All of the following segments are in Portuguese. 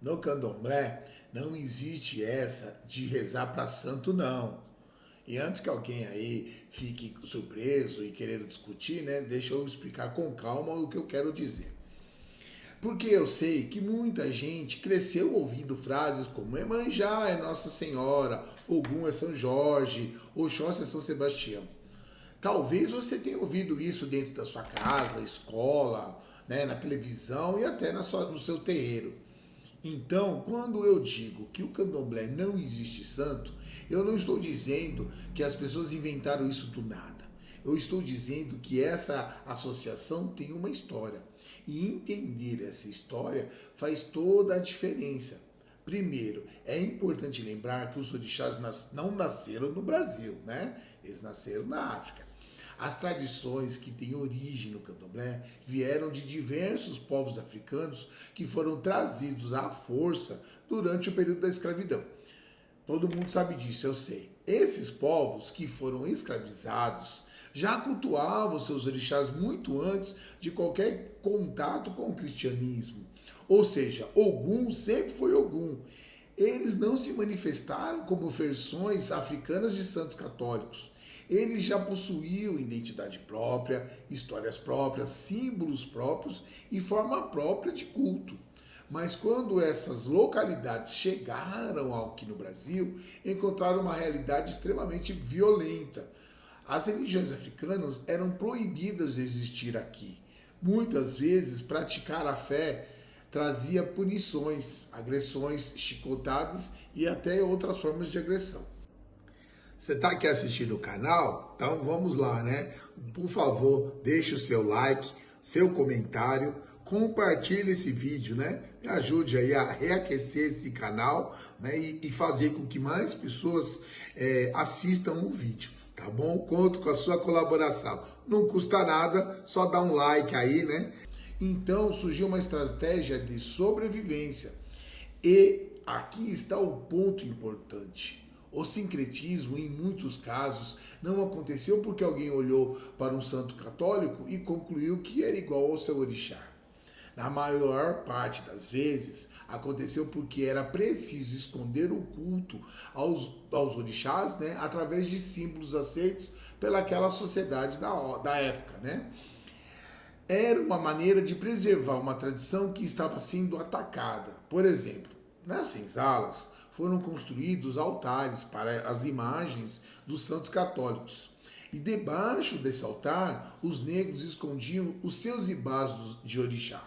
No candomblé não existe essa de rezar para santo, não. E antes que alguém aí fique surpreso e querendo discutir, né, deixa eu explicar com calma o que eu quero dizer. Porque eu sei que muita gente cresceu ouvindo frases como Emanjá é Nossa Senhora, Ogum é São Jorge, Oxóssi é São Sebastião. Talvez você tenha ouvido isso dentro da sua casa, escola, né, na televisão e até no seu terreiro. Então, quando eu digo que o candomblé não existe santo, eu não estou dizendo que as pessoas inventaram isso do nada. Eu estou dizendo que essa associação tem uma história. E entender essa história faz toda a diferença. Primeiro, é importante lembrar que os orixás não nasceram no Brasil, né? Eles nasceram na África. As tradições que têm origem no candomblé vieram de diversos povos africanos que foram trazidos à força durante o período da escravidão. Todo mundo sabe disso, eu sei. Esses povos que foram escravizados já cultuavam seus orixás muito antes de qualquer contato com o cristianismo. Ou seja, Ogum sempre foi Ogum. Eles não se manifestaram como versões africanas de santos católicos. Eles já possuíam identidade própria, histórias próprias, símbolos próprios e forma própria de culto. Mas quando essas localidades chegaram aqui no Brasil, encontraram uma realidade extremamente violenta. As religiões africanas eram proibidas de existir aqui. Muitas vezes, praticar a fé trazia punições, agressões, chicotadas e até outras formas de agressão. Você está aqui assistindo o canal? Então vamos lá, né? Por favor, deixe o seu like, seu comentário, compartilhe esse vídeo, né? Me ajude aí a reaquecer esse canal, né? E fazer com que mais pessoas assistam o vídeo, tá bom? Conto com a sua colaboração. Não custa nada, só dá um like aí, né? Então surgiu uma estratégia de sobrevivência. E aqui está o ponto importante. O sincretismo, em muitos casos, não aconteceu porque alguém olhou para um santo católico e concluiu que era igual ao seu orixá. Na maior parte das vezes, aconteceu porque era preciso esconder o culto aos orixás, né, através de símbolos aceitos pelaquela sociedade da época, né? Era uma maneira de preservar uma tradição que estava sendo atacada. Por exemplo, nas senzalas foram construídos altares para as imagens dos santos católicos. E debaixo desse altar, os negros escondiam os seus ibás de orixá.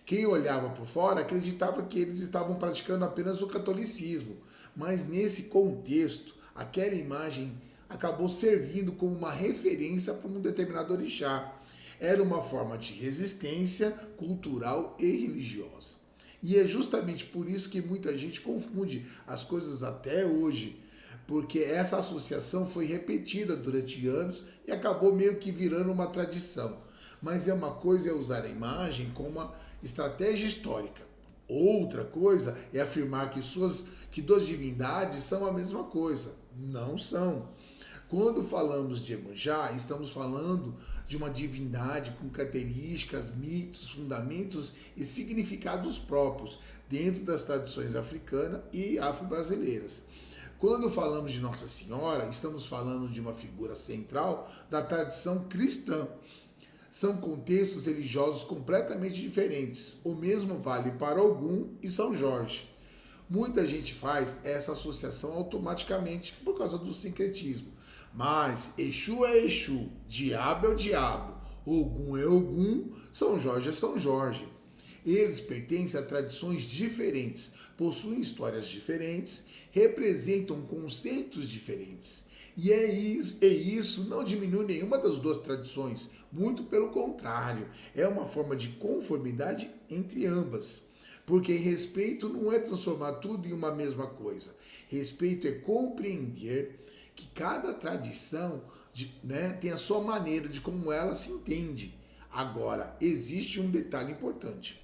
Quem olhava por fora acreditava que eles estavam praticando apenas o catolicismo, mas nesse contexto, aquela imagem acabou servindo como uma referência para um determinado orixá. Era uma forma de resistência cultural e religiosa. E é justamente por isso que muita gente confunde as coisas até hoje, porque essa associação foi repetida durante anos e acabou meio que virando uma tradição. Mas é uma coisa é usar a imagem como uma estratégia histórica. Outra coisa é afirmar que duas divindades são a mesma coisa. Não são. Quando falamos de Iemanjá, estamos falando de uma divindade com características, mitos, fundamentos e significados próprios dentro das tradições africanas e afro-brasileiras. Quando falamos de Nossa Senhora, estamos falando de uma figura central da tradição cristã. São contextos religiosos completamente diferentes. O mesmo vale para Ogum e São Jorge. Muita gente faz essa associação automaticamente por causa do sincretismo. Mas Exu é Exu, Diabo é o Diabo, Ogum é Ogum, São Jorge é São Jorge. Eles pertencem a tradições diferentes, possuem histórias diferentes, representam conceitos diferentes. E isso não diminui nenhuma das duas tradições, muito pelo contrário, é uma forma de conformidade entre ambas. Porque respeito não é transformar tudo em uma mesma coisa. Respeito é compreender que cada tradição tem a sua maneira de como ela se entende. Agora, existe um detalhe importante.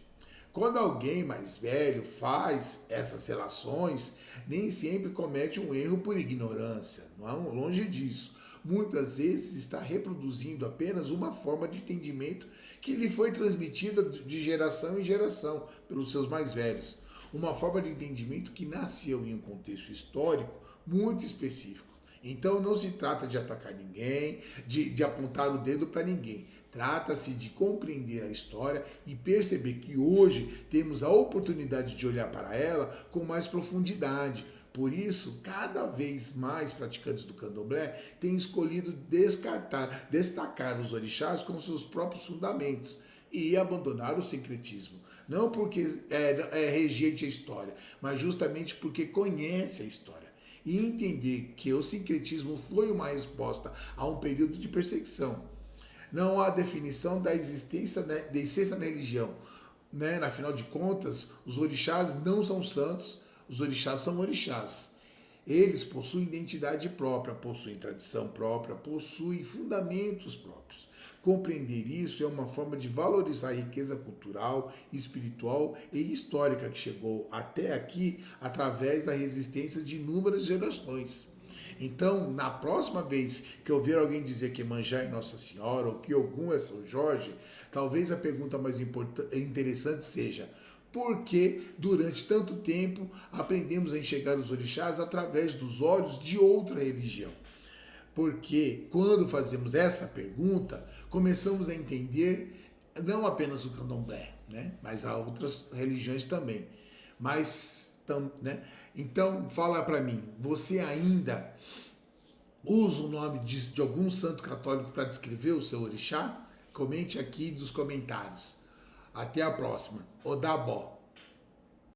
Quando alguém mais velho faz essas relações, nem sempre comete um erro por ignorância, não é longe disso. Muitas vezes está reproduzindo apenas uma forma de entendimento que lhe foi transmitida de geração em geração pelos seus mais velhos. uma forma de entendimento que nasceu em um contexto histórico muito específico. Então não se trata de atacar ninguém, de apontar o dedo para ninguém. Trata-se de compreender a história e perceber que hoje temos a oportunidade de olhar para ela com mais profundidade. Por isso, cada vez mais praticantes do candomblé têm escolhido destacar os orixás com seus próprios fundamentos e abandonar o sincretismo. Não porque rejeite a história, mas justamente porque conhece a história. E entender que o sincretismo foi uma resposta a um período de perseguição. Não há definição da existência da essência da religião. Afinal de contas, os orixás não são santos, os orixás são orixás. Eles possuem identidade própria, possuem tradição própria, possuem fundamentos próprios. Compreender isso é uma forma de valorizar a riqueza cultural, espiritual e histórica que chegou até aqui através da resistência de inúmeras gerações. Então, na próxima vez que eu ver alguém dizer que Iemanjá é Nossa Senhora ou que Ogum é São Jorge, talvez a pergunta mais interessante seja: por que durante tanto tempo aprendemos a enxergar os orixás através dos olhos de outra religião? Porque quando fazemos essa pergunta, começamos a entender não apenas o candomblé, mas há outras religiões também. Então, fala para mim, você ainda usa o nome de algum santo católico para descrever o seu orixá? Comente aqui nos comentários. Até a próxima. Odabó.